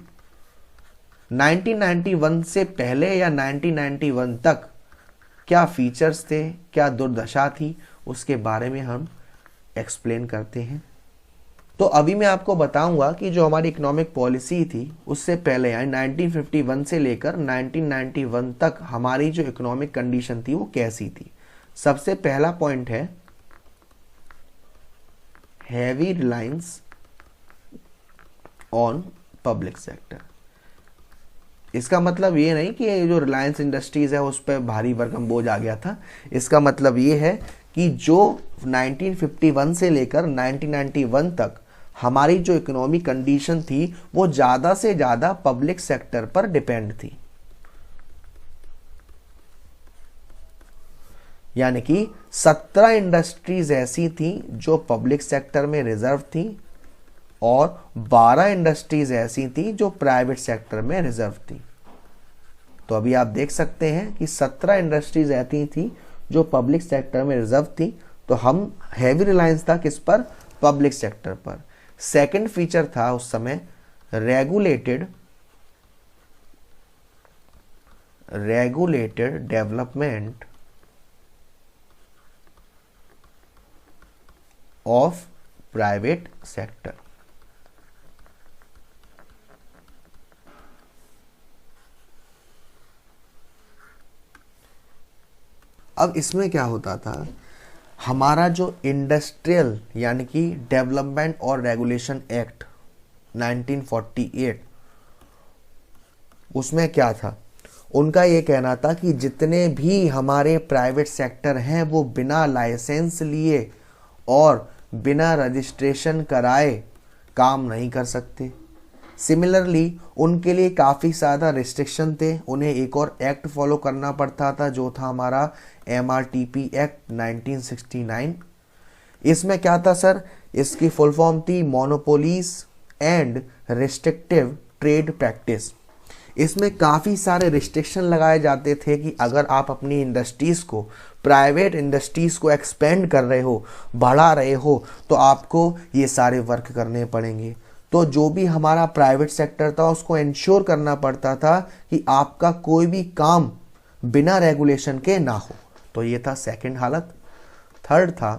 1991 से पहले या 1991 तक क्या फीचर्स थे, क्या दुर्दशा थी, उसके बारे में हम एक्सप्लेन करते हैं। तो अभी मैं आपको बताऊंगा कि जो हमारी इकोनॉमिक पॉलिसी थी उससे पहले यानी 1951 से लेकर 1991 तक हमारी जो इकोनॉमिक कंडीशन थी वो कैसी थी। सबसे पहला पॉइंट है heavy reliance on public sector. इसका मतलब ये नहीं कि जो रिलायंस इंडस्ट्रीज है उस पर भारी भरकम बोझ आ गया था। इसका मतलब ये है कि जो 1951 से लेकर 1991 तक हमारी जो इकोनॉमी कंडीशन थी वो ज़्यादा से ज़्यादा पब्लिक सेक्टर पर डिपेंड थी। यानी कि 17 इंडस्ट्रीज ऐसी थी जो पब्लिक सेक्टर में रिजर्व थी और 12 इंडस्ट्रीज ऐसी थी जो प्राइवेट सेक्टर में रिजर्व थी। तो अभी आप देख सकते हैं कि 17 इंडस्ट्रीज ऐसी थी जो पब्लिक सेक्टर में रिजर्व थी। तो हम हैवी रिलायंस था किस पर, पब्लिक सेक्टर पर। सेकंड फीचर था उस समय regulated development of private sector. अब इसमें क्या होता था, हमारा जो इंडस्ट्रियल यानी कि डेवलपमेंट और रेगुलेशन एक्ट 1948, उसमें क्या था, उनका ये कहना था कि जितने भी हमारे प्राइवेट सेक्टर हैं वो बिना लाइसेंस लिए और बिना रजिस्ट्रेशन कराए काम नहीं कर सकते। सिमिलरली उनके लिए काफ़ी ज़्यादा रिस्ट्रिक्शन थे। उन्हें एक और एक्ट फॉलो करना पड़ता था जो था हमारा MRTP एक्ट 1969। इसमें क्या था सर, इसकी फुल फॉर्म थी monopolies and restrictive trade practice. इसमें काफ़ी सारे रिस्ट्रिक्शन लगाए जाते थे कि अगर आप अपनी इंडस्ट्रीज़ को, प्राइवेट इंडस्ट्रीज़ को एक्सपेंड कर रहे हो, बढ़ा रहे हो, तो आपको ये सारे वर्क करने पड़ेंगे। तो जो भी हमारा प्राइवेट सेक्टर था उसको इंश्योर करना पड़ता था कि आपका कोई भी काम बिना रेगुलेशन के ना हो। तो ये था सेकंड हालत। थर्ड था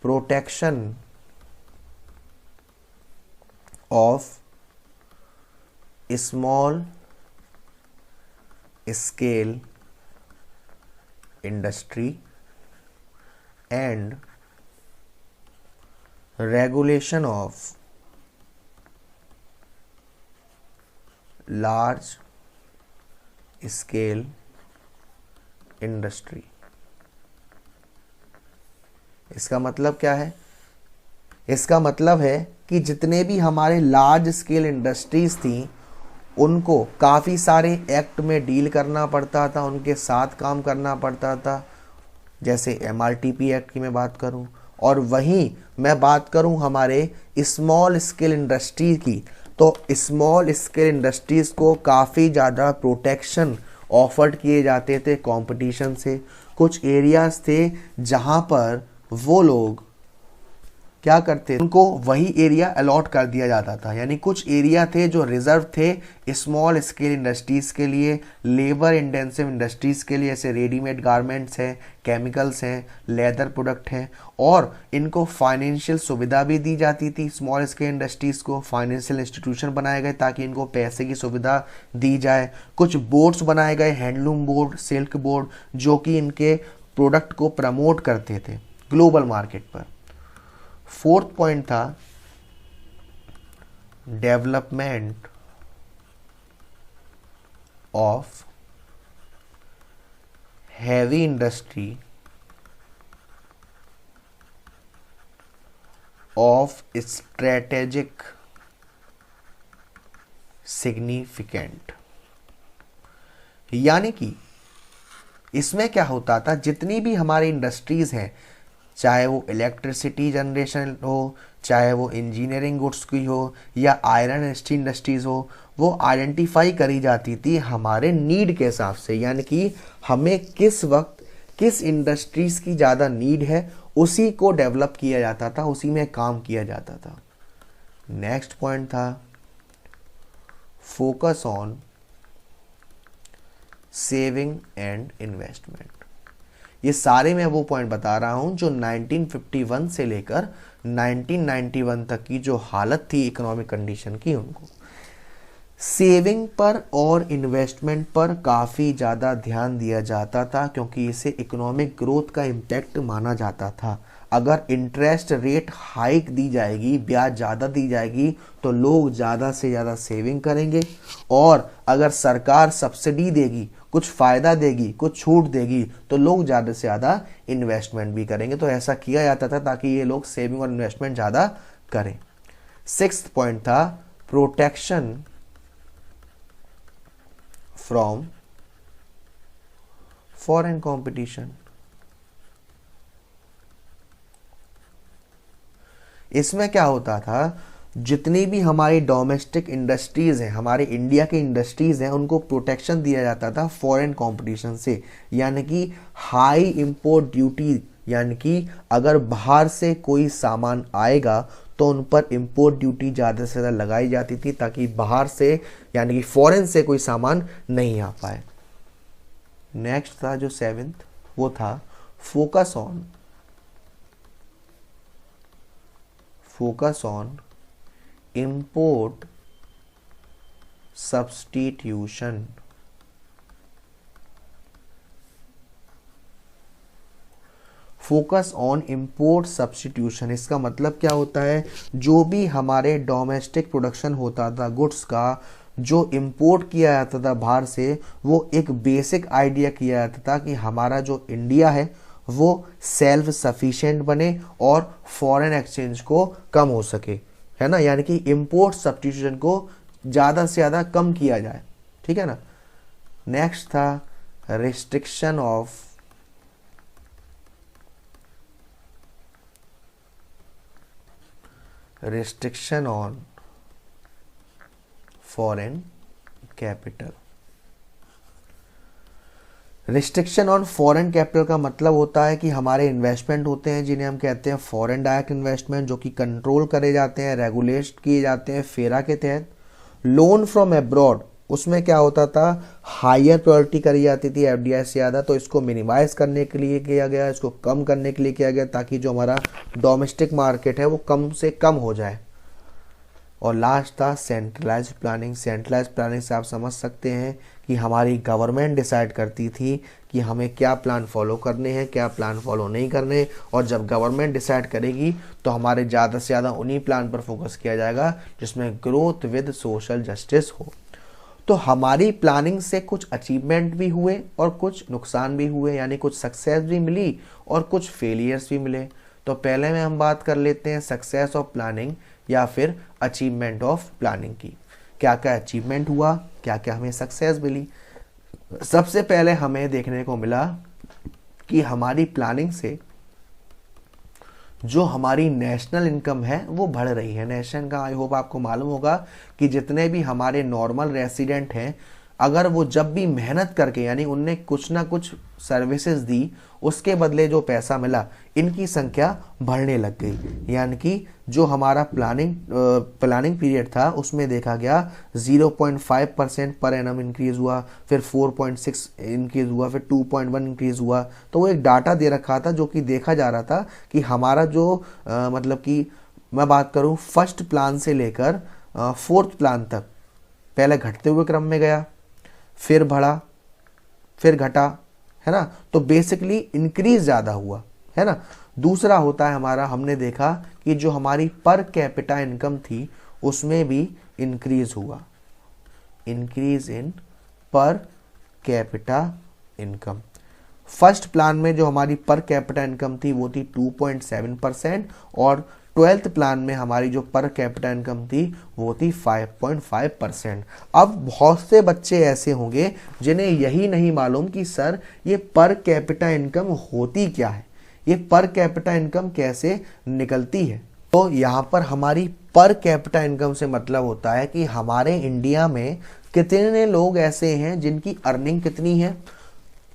protection of small scale industry and regulation of large scale industry. इसका मतलब क्या है, इसका मतलब है कि जितने भी हमारे लार्ज स्केल इंडस्ट्रीज थी उनको काफ़ी सारे एक्ट में डील करना पड़ता था, उनके साथ काम करना पड़ता था। जैसे MRTP एक्ट की मैं बात करूं, और वहीं मैं बात करूं हमारे स्मॉल स्केल इंडस्ट्री की, तो स्मॉल स्केल इंडस्ट्रीज़ को काफ़ी ज़्यादा प्रोटेक्शन ऑफर्ड किए जाते थे कंपटीशन से। कुछ एरियाज़ थे जहां पर वो लोग क्या करते, उनको वही एरिया अलॉट कर दिया जाता था। यानी कुछ एरिया थे जो रिजर्व थे स्मॉल स्केल इंडस्ट्रीज के लिए, लेबर इंटेंसिव इंडस्ट्रीज के लिए, जैसे रेडीमेड गारमेंट्स हैं, केमिकल्स हैं, लेदर प्रोडक्ट हैं, और इनको फाइनेंशियल सुविधा भी दी जाती थी। स्मॉल स्केल इंडस्ट्रीज को फाइनेंशियल इंस्टीट्यूशन बनाए गए ताकि इनको पैसे की सुविधा दी जाए। कुछ बोर्ड्स बनाए गए, हैंडलूम बोर्ड, सिल्क बोर्ड, जो कि इनके प्रोडक्ट को प्रमोट करते थे ग्लोबल मार्केट पर। फोर्थ पॉइंट था development of heavy industry of strategic significant. यानी कि इसमें क्या होता था, जितनी भी हमारी इंडस्ट्रीज हैं, चाहे वो इलेक्ट्रिसिटी जनरेशन हो, चाहे वो इंजीनियरिंग गुड्स की हो, या आयरन स्टील इंडस्ट्रीज हो, वो आइडेंटिफाई करी जाती थी हमारे नीड के हिसाब से। यानी कि हमें किस वक्त किस इंडस्ट्रीज की ज़्यादा नीड है, उसी को डेवलप किया जाता था, उसी में काम किया जाता था। नेक्स्ट पॉइंट था focus on saving and investment. ये सारे मैं वो पॉइंट बता रहा हूं जो 1951 से लेकर 1991 तक की जो हालत थी इकोनॉमिक कंडीशन की, उनको सेविंग पर और इन्वेस्टमेंट पर काफ़ी ज़्यादा ध्यान दिया जाता था, क्योंकि इसे इकोनॉमिक ग्रोथ का इम्पैक्ट माना जाता था। अगर इंटरेस्ट रेट हाइक दी जाएगी, ब्याज ज़्यादा दी जाएगी, तो लोग ज़्यादा से ज़्यादा सेविंग करेंगे, और अगर सरकार सब्सिडी देगी, कुछ फ़ायदा देगी, कुछ छूट देगी, तो लोग ज़्यादा से ज़्यादा इन्वेस्टमेंट भी करेंगे। तो ऐसा किया जाता था ताकि ये लोग सेविंग और इन्वेस्टमेंट ज़्यादा करें। सिक्स्थ पॉइंट था प्रोटेक्शन फ्रॉम फॉरेन कंपटीशन। इसमें क्या होता था, जितनी भी हमारी डोमेस्टिक इंडस्ट्रीज हैं, हमारे इंडिया की इंडस्ट्रीज हैं, उनको प्रोटेक्शन दिया जाता था फॉरेन कंपटीशन से। यानी कि हाई इंपोर्ट ड्यूटी, यानी कि अगर बाहर से कोई सामान आएगा तो उन पर इंपोर्ट ड्यूटी ज़्यादा से ज़्यादा लगाई जाती थी, ताकि बाहर से यानी कि फॉरेन से कोई सामान नहीं आ पाए। नेक्स्ट था जो सेवेंथ, वो था focus on import substitution. Focus on import substitution, इसका मतलब क्या होता है, जो भी हमारे डोमेस्टिक प्रोडक्शन होता था गुड्स का, जो इंपोर्ट किया जाता था बाहर से, वो एक बेसिक आइडिया किया जाता था कि हमारा जो इंडिया है वो सेल्फ सफिशिएंट बने और फॉरेन एक्सचेंज को कम हो सके, है ना। यानी कि इंपोर्ट सब्स्टिट्यूशन को ज़्यादा से ज़्यादा कम किया जाए, ठीक है ना। नेक्स्ट था restriction on foreign capital. Restriction on foreign capital का मतलब होता है कि हमारे इन्वेस्टमेंट होते हैं जिन्हें हम कहते हैं फॉरेन डायरेक्ट इन्वेस्टमेंट, जो कि कंट्रोल करे जाते हैं, रेगुलेट किए जाते हैं फेरा के तहत। लोन फ्रॉम अब्रॉड, उसमें क्या होता था, हायर प्रायोरिटी करी जाती थी एफडीआई से ज़्यादा, तो इसको मिनिमाइज करने के लिए किया गया, इसको कम करने के लिए किया गया, ताकि जो हमारा डोमेस्टिक मार्केट है वो कम से कम हो जाए। और लास्ट था सेंट्रलाइज प्लानिंग। सेंट्रलाइज प्लानिंग से आप समझ सकते हैं कि हमारी गवर्नमेंट डिसाइड करती थी कि हमें क्या प्लान फॉलो करने हैं, क्या प्लान फॉलो नहीं करने, और जब गवर्नमेंट डिसाइड करेगी तो हमारे ज़्यादा से ज़्यादा उन्हीं प्लान पर फोकस किया जाएगा जिसमें ग्रोथ विद सोशल जस्टिस हो। तो हमारी प्लानिंग से कुछ अचीवमेंट भी हुए और कुछ नुकसान भी हुए, यानी कुछ सक्सेस भी मिली और कुछ फेलियर्स भी मिले। तो पहले में हम बात कर लेते हैं सक्सेस ऑफ प्लानिंग या फिर अचीवमेंट ऑफ प्लानिंग की। क्या क्या अचीवमेंट हुआ, क्या क्या हमें सक्सेस मिली। सबसे पहले हमें देखने को मिला कि हमारी प्लानिंग से जो हमारी नेशनल इनकम है वो बढ़ रही है। नेशनल का आई होप आपको मालूम होगा कि जितने भी हमारे नॉर्मल रेसिडेंट हैं अगर वो जब भी मेहनत करके यानी उनने कुछ ना कुछ सर्विसेज दी, उसके बदले जो पैसा मिला, इनकी संख्या बढ़ने लग गई। यानी कि जो हमारा प्लानिंग पीरियड था उसमें देखा गया 0.5% पर एनम इंक्रीज हुआ, फिर 4.6 इंक्रीज हुआ, फिर 2.1 इंक्रीज हुआ। तो वो एक डाटा दे रखा था जो कि देखा जा रहा था कि हमारा जो मतलब कि मैं बात करूं फर्स्ट प्लान से लेकर फोर्थ प्लान तक पहले घटते हुए क्रम में गया, फिर बढ़ा, फिर घटा, है ना। तो बेसिकली इंक्रीज ज़्यादा हुआ, है ना। दूसरा होता है हमारा, हमने देखा कि जो हमारी पर कैपिटा इनकम थी उसमें भी इंक्रीज हुआ, increase in per capita income. First plan में जो हमारी पर कैपिटा इनकम थी वो थी 2.7% और 12th प्लान में हमारी जो पर कैपिटा इनकम थी वो थी 5.5%। अब बहुत से बच्चे ऐसे होंगे जिन्हें यही नहीं मालूम कि सर ये पर कैपिटा इनकम होती क्या है, ये पर कैपिटा इनकम कैसे निकलती है। तो यहाँ पर हमारी पर कैपिटा इनकम से मतलब होता है कि हमारे इंडिया में कितने लोग ऐसे हैं जिनकी अर्निंग कितनी है,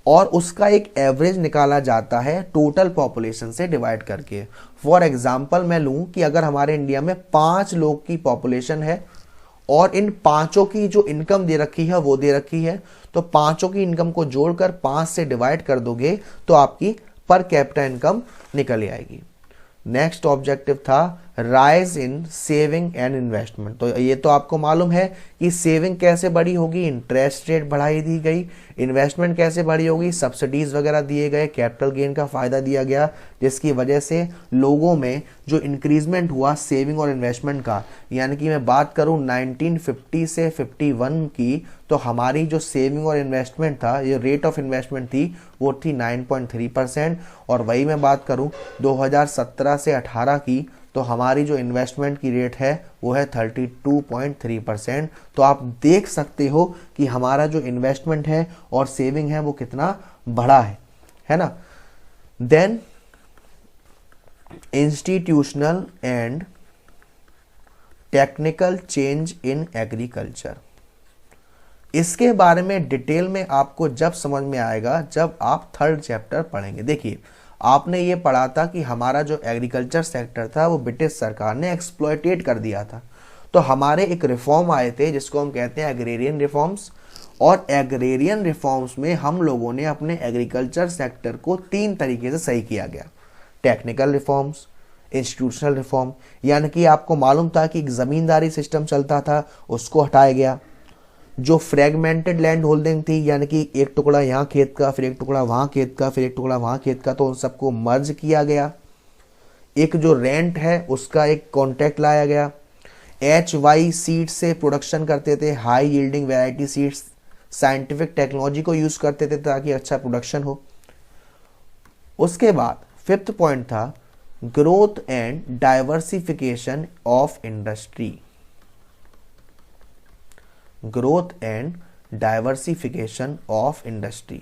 और उसका एक एवरेज निकाला जाता है टोटल पॉपुलेशन से डिवाइड करके। फॉर एग्जाम्पल मैं लूं कि अगर हमारे इंडिया में 5 लोग की पॉपुलेशन है और इन पांचों की जो इनकम दे रखी है वो दे रखी है, तो पांचों की इनकम को जोड़कर 5 से डिवाइड कर दोगे तो आपकी पर कैपिटा इनकम निकल आएगी। नेक्स्ट ऑब्जेक्टिव था rise in saving and investment. तो ये तो आपको मालूम है कि सेविंग कैसे बढ़ी होगी, इंटरेस्ट रेट बढ़ाई दी गई, इन्वेस्टमेंट कैसे बढ़ी होगी, सब्सिडीज वगैरह दिए गए, कैपिटल गेन का फायदा दिया गया, जिसकी वजह से लोगों में जो इंक्रीजमेंट हुआ सेविंग और इन्वेस्टमेंट का। यानी कि मैं बात करूं 1950 से 51 की, तो हमारी जो सेविंग और इन्वेस्टमेंट था, ये रेट ऑफ इन्वेस्टमेंट थी वो थी 9.3%। और वही मैं बात करूं 2017 से 18 की, तो हमारी जो इन्वेस्टमेंट की रेट है वो है 32.3%। तो आप देख सकते हो कि हमारा जो इन्वेस्टमेंट है और सेविंग है वो कितना बड़ा है ना। Then institutional and technical change in agriculture, इसके बारे में डिटेल में आपको जब समझ में आएगा जब आप 3rd चैप्टर पढ़ेंगे। देखिए आपने ये पढ़ा था कि हमारा जो एग्रीकल्चर सेक्टर था वो ब्रिटिश सरकार ने एक्सप्लॉयटेट कर दिया था। तो हमारे एक रिफॉर्म आए थे जिसको हम कहते हैं एग्रेरियन रिफॉर्म्स, और एग्रेरियन रिफॉर्म्स में हम लोगों ने अपने एग्रीकल्चर सेक्टर को 3 तरीके से सही किया गया। टेक्निकल रिफॉर्म्स, इंस्टीट्यूशनल रिफॉर्म, यानी कि आपको मालूम था कि एक जमींदारी सिस्टम चलता था उसको हटाया गया। जो फ्रेगमेंटेड लैंड होल्डिंग थी, यानी कि एक टुकड़ा यहाँ खेत का, फिर एक टुकड़ा वहाँ खेत का, फिर एक टुकड़ा वहाँ खेत का, तो उन सबको मर्ज किया गया। एक जो रेंट है उसका एक कॉन्ट्रैक्ट लाया गया। HY सीड्स से प्रोडक्शन करते थे, high yielding variety seeds, scientific technology को यूज करते थे ताकि अच्छा प्रोडक्शन हो। उसके बाद 5th पॉइंट था growth and diversification of industry, growth and diversification of industry,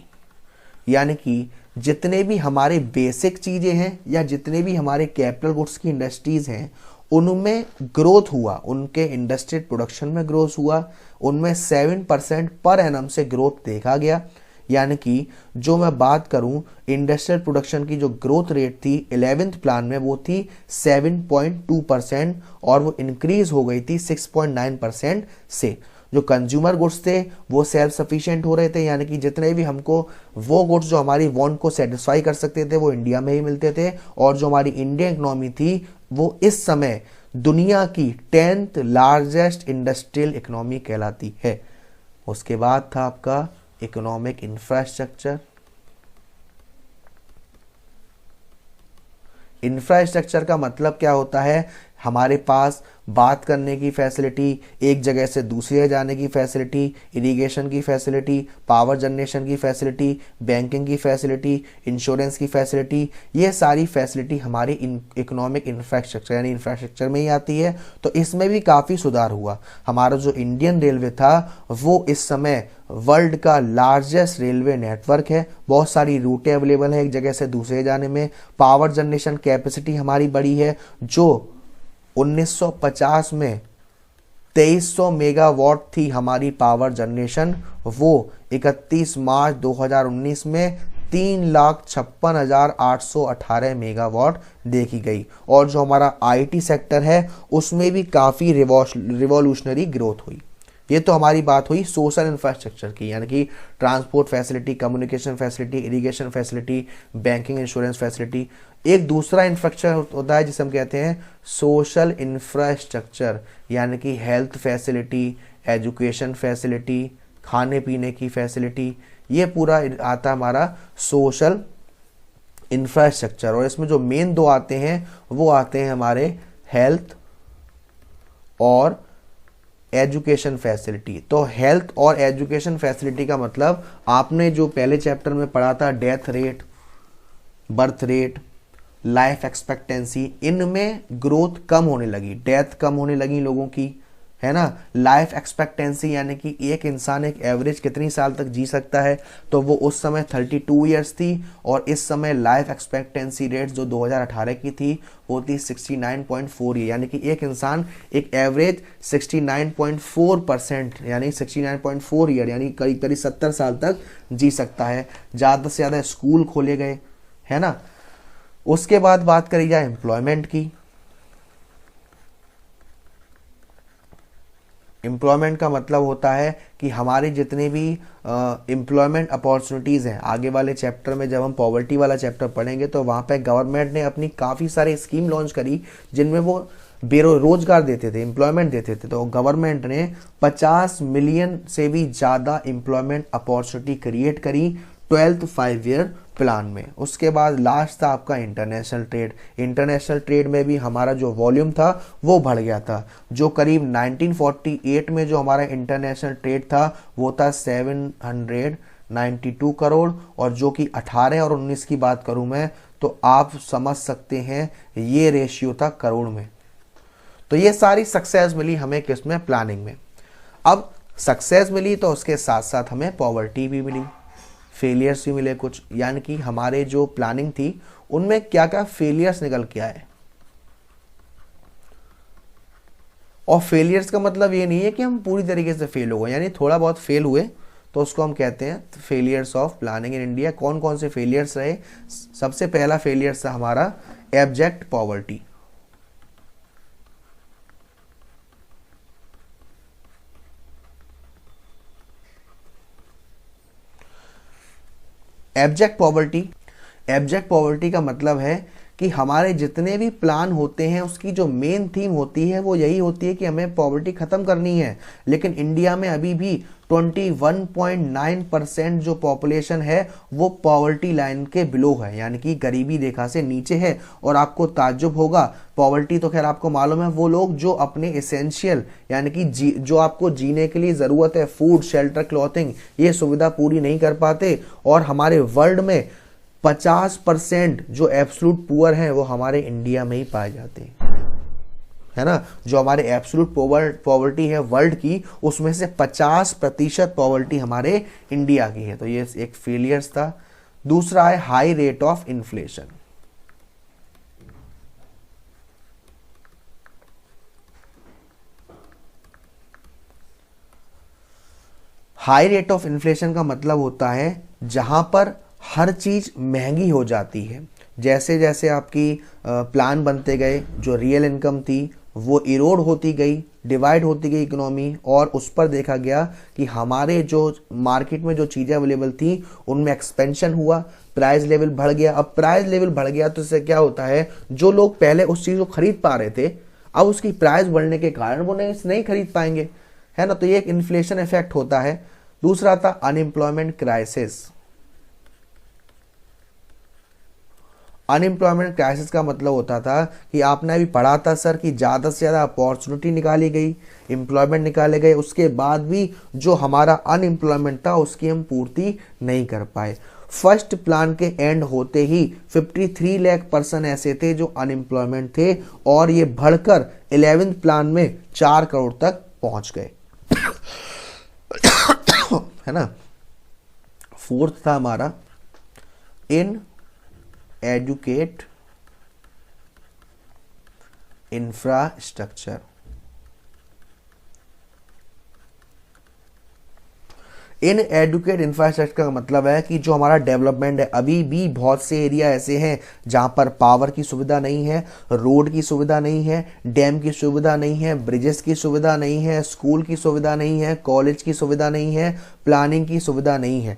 यानी कि जितने भी हमारे बेसिक चीजें हैं या जितने भी हमारे कैपिटल गुड्स की इंडस्ट्रीज हैं उनमें ग्रोथ हुआ, उनके इंडस्ट्रियल प्रोडक्शन में ग्रोथ हुआ, उनमें 7% पर एनम से ग्रोथ देखा गया। यानी कि जो मैं बात करूं इंडस्ट्रियल प्रोडक्शन की जो ग्रोथ रेट थी 11th प्लान में वो थी 7.2% और वो इंक्रीज हो गई थी 6.9% से। जो कंज्यूमर गुड्स थे वो सेल्फ सफिशिएंट हो रहे थे, यानी कि जितने भी हमको वो गुड्स जो हमारी वांट को सेटिस्फाई कर सकते थे वो इंडिया में ही मिलते थे। और जो हमारी इंडियन इकोनॉमी थी वो इस समय दुनिया की 10th लार्जेस्ट इंडस्ट्रियल इकोनॉमी कहलाती है। उसके बाद था आपका इकोनॉमिक इंफ्रास्ट्रक्चर। इंफ्रास्ट्रक्चर का मतलब क्या होता है, हमारे पास बात करने की फैसिलिटी, एक जगह से दूसरी जगह जाने की फैसिलिटी, इरिगेशन की फैसिलिटी, पावर जनरेशन की फैसिलिटी, बैंकिंग की फैसिलिटी, इंश्योरेंस की फैसिलिटी, ये सारी फैसिलिटी हमारी इकोनॉमिक इंफ्रास्ट्रक्चर यानी इंफ्रास्ट्रक्चर में ही आती है। तो इसमें भी काफ़ी सुधार हुआ। हमारा जो इंडियन रेलवे था वो इस समय वर्ल्ड का लार्जेस्ट रेलवे नेटवर्क है, बहुत सारी रूटें अवेलेबल है एक जगह से दूसरे जाने में। पावर जनरेशन कैपेसिटी हमारी बड़ी है, जो 1950 में 2300 मेगावाट थी हमारी पावर जनरेशन, वो 31 मार्च 2019 में 3,56,818 मेगावाट देखी गई। और जो हमारा आईटी सेक्टर है उसमें भी काफ़ी रिवॉल्यूशनरी ग्रोथ हुई। ये तो हमारी बात हुई सोशल इंफ्रास्ट्रक्चर की, यानी कि transport facility, communication facility, irrigation facility, banking insurance facility. एक दूसरा इंफ्रास्ट्रक्चर होता है जिसे हम कहते हैं सोशल इंफ्रास्ट्रक्चर, यानी कि हेल्थ फैसिलिटी, एजुकेशन फैसिलिटी, खाने पीने की फैसिलिटी, ये पूरा आता है हमारा सोशल इंफ्रास्ट्रक्चर। और इसमें जो मेन दो आते हैं वो आते हैं हमारे हेल्थ और एजुकेशन फैसिलिटी। तो हेल्थ और एजुकेशन फैसिलिटी का मतलब आपने जो पहले चैप्टर में पढ़ा था, death rate, birth rate, life expectancy, इनमें ग्रोथ कम होने लगी, डेथ कम होने लगी लोगों की, है ना। लाइफ एक्सपेक्टेंसी यानी कि एक इंसान एक एवरेज कितनी साल तक जी सकता है, तो वो उस समय 32 ईयर्स थी। और इस समय लाइफ एक्सपेक्टेंसी रेट जो 2018 की थी वो थी 69.4 ईयर, यानी कि एक इंसान एक एवरेज 69.4% यानी 69.4 ईयर यानी करीब करीब 70 साल तक जी सकता है। ज़्यादा से ज़्यादा स्कूल खोले गए, है ना। उसके बाद बात करी जाए एम्प्लॉयमेंट की। एम्प्लॉयमेंट का मतलब होता है कि हमारे जितने भी एम्प्लॉयमेंट अपॉर्चुनिटीज़ हैं, आगे वाले चैप्टर में जब हम पॉवर्टी वाला चैप्टर पढ़ेंगे तो वहाँ पे गवर्नमेंट ने अपनी काफ़ी सारी स्कीम लॉन्च करी जिनमें वो रोजगार देते थे, एम्प्लॉयमेंट देते थे। तो गवर्नमेंट ने 50 मिलियन से भी ज़्यादा एम्प्लॉयमेंट अपॉर्चुनिटी क्रिएट करी 12th 5 ईयर प्लान में। उसके बाद लास्ट था आपका इंटरनेशनल ट्रेड। इंटरनेशनल ट्रेड में भी हमारा जो वॉल्यूम था वो बढ़ गया था, जो करीब 1948 में जो हमारा इंटरनेशनल ट्रेड था वो था 792 करोड़, और जो कि 18 और 19 की बात करूं मैं तो आप समझ सकते हैं ये रेशियो था करोड़ में। तो ये सारी सक्सेस मिली हमें किसमें, प्लानिंग में। अब सक्सेस मिली तो उसके साथ साथ हमें पॉवर्टी भी मिली, फेलियर्स भी मिले कुछ, यानी कि हमारे जो प्लानिंग थी उनमें क्या क्या फेलियर्स निकल के आए। और फेलियर्स का मतलब ये नहीं है कि हम पूरी तरीके से फेल हो गए, यानी थोड़ा बहुत फेल हुए तो उसको हम कहते हैं failures of planning in India. कौन कौन से फेलियर्स रहे? सबसे पहला फेलियर्स था हमारा एब्जेक्ट पॉवर्टी। एब्जेक्ट पॉवर्टी का मतलब है कि हमारे जितने भी प्लान होते हैं उसकी जो मेन थीम होती है वो यही होती है कि हमें पॉवर्टी खत्म करनी है। लेकिन इंडिया में अभी भी 21.9% जो पॉपुलेशन है वो पॉवर्टी लाइन के बिलो है, यानी कि गरीबी रेखा से नीचे है। और आपको ताज्जुब होगा, पॉवर्टी तो खैर आपको मालूम है, वो लोग जो अपने एसेंशियल यानी कि जो आपको जीने के लिए ज़रूरत है, फूड, शेल्टर, क्लॉथिंग, ये सुविधा पूरी नहीं कर पाते। और हमारे वर्ल्ड में 50% जो एब्सोल्यूट पुअर हैं वो हमारे इंडिया में ही पाए जाते हैं, है ना। जो हमारे एब्सोल्यूट पॉवर्टी है वर्ल्ड की, उसमें से 50% पॉवर्टी हमारे इंडिया की है। तो ये एक फेलियर्स था। दूसरा है high rate of inflation. High rate of inflation का मतलब होता है जहां पर हर चीज महंगी हो जाती है। जैसे जैसे आपकी प्लान बनते गए, जो रियल इनकम थी वो इरोड होती गई, डिवाइड होती गई इकोनॉमी, और उस पर देखा गया कि हमारे जो मार्केट में जो चीज़ें अवेलेबल थी उनमें एक्सपेंशन हुआ, प्राइस लेवल बढ़ गया। अब प्राइस लेवल बढ़ गया तो इससे क्या होता है, जो लोग पहले उस चीज़ को खरीद पा रहे थे अब उसकी प्राइस बढ़ने के कारण वो नहीं खरीद पाएंगे, है ना। तो ये एक इन्फ्लेशन इफेक्ट होता है। दूसरा था अनएम्प्लॉयमेंट क्राइसिस। अनएम्प्लॉयमेंट क्राइसिस का मतलब होता था कि आपने अभी पढ़ा था सर कि ज़्यादा से ज़्यादा अपॉर्चुनिटी निकाली गई, एम्प्लॉयमेंट निकाले गए, उसके बाद भी जो हमारा अनएम्प्लॉयमेंट था उसकी हम पूर्ति नहीं कर पाए। फर्स्ट प्लान के एंड होते ही 53 लाख पर्सन ऐसे थे जो अनएम्प्लॉयमेंट थे, और ये बढ़कर 11th प्लान में 4 करोड़ तक पहुंच गए, है ना। फोर्थ था हमारा इन एजुकेट इंफ्रास्ट्रक्चर। इनएडुकेट इंफ्रास्ट्रक्चर का मतलब है कि जो हमारा डेवलपमेंट है, अभी भी बहुत से एरिया ऐसे हैं जहां पर पावर की सुविधा नहीं है, रोड की सुविधा नहीं है, डैम की सुविधा नहीं है, ब्रिजेस की सुविधा नहीं है, स्कूल की सुविधा नहीं है, कॉलेज की सुविधा नहीं है, प्लानिंग की सुविधा नहीं है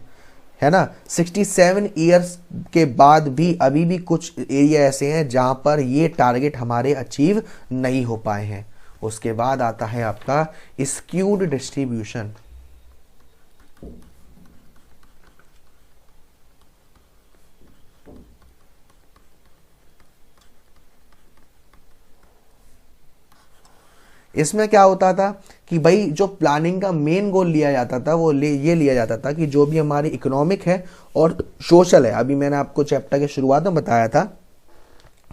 ना। 67 ईयर्स के बाद भी अभी भी कुछ एरिया ऐसे हैं जहां पर ये टारगेट हमारे अचीव नहीं हो पाए हैं। उसके बाद आता है आपका स्क्यूड डिस्ट्रीब्यूशन। इसमें क्या होता था कि भाई जो प्लानिंग का मेन गोल लिया जाता था वो ये लिया जाता था कि जो भी हमारी इकोनॉमिक है और सोशल है, अभी मैंने आपको चैप्टर के शुरुआत में बताया था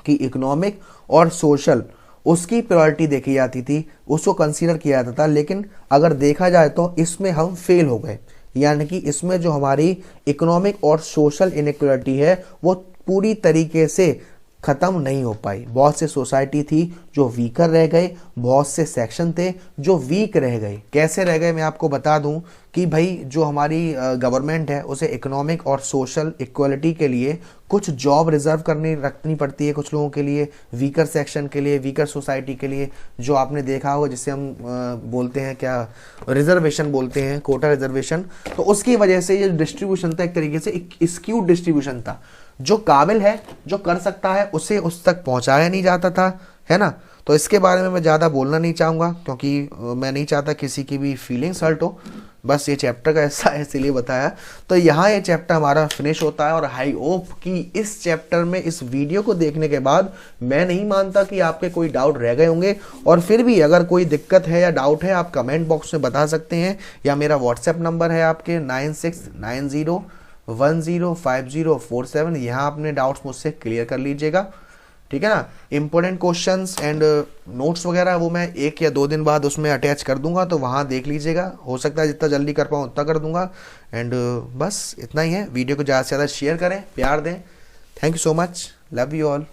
कि इकोनॉमिक और सोशल उसकी प्रायोरिटी देखी जाती थी, उसको कंसीडर किया जाता था। लेकिन अगर देखा जाए तो इसमें हम फेल हो गए, यानी कि इसमें जो हमारी इकोनॉमिक और सोशल इनइक्वालिटी है वो पूरी तरीके से खत्म नहीं हो पाई। बहुत से सोसाइटी थी जो वीकर रह गए, बहुत से सेक्शन थे जो वीक रह गए। कैसे रह गए मैं आपको बता दूं कि भाई जो हमारी गवर्नमेंट है उसे इकोनॉमिक और सोशल इक्वलिटी के लिए कुछ जॉब रिजर्व रखनी पड़ती है कुछ लोगों के लिए, वीकर सेक्शन के लिए, वीकर सोसाइटी के लिए, जो आपने देखा होगा जिसे हम बोलते हैं क्या, रिजर्वेशन बोलते हैं, कोटा रिजर्वेशन। तो उसकी वजह से ये डिस्ट्रीब्यूशन था एक तरीके से एक स्क्यूड डिस्ट्रीब्यूशन था। जो काबिल है, जो कर सकता है, उसे उस तक पहुंचाया नहीं जाता था, है ना। तो इसके बारे में मैं ज़्यादा बोलना नहीं चाहूँगा क्योंकि मैं नहीं चाहता किसी की भी फीलिंग्स हर्ट हो। बस ये चैप्टर का ऐसा है इसीलिए बताया। तो यहाँ ये चैप्टर हमारा फिनिश होता है और आई होप कि इस चैप्टर में इस वीडियो को देखने के बाद मैं नहीं मानता कि आपके कोई डाउट रह गए होंगे। और फिर भी अगर कोई दिक्कत है या डाउट है आप कमेंट बॉक्स में बता सकते हैं, या मेरा व्हाट्सएप नंबर है आपके 9690105047। यहाँ अपने डाउट्स मुझसे क्लियर कर लीजिएगा, ठीक है ना। इंपॉर्टेंट क्वेश्चंस एंड नोट्स वगैरह वो मैं 1 या 2 दिन बाद उसमें अटैच कर दूंगा, तो वहाँ देख लीजिएगा। हो सकता है जितना जल्दी कर पाऊँ उतना कर दूंगा। एंड बस इतना ही है। वीडियो को ज़्यादा से ज़्यादा शेयर करें, प्यार दें। Thank you so much, love you all.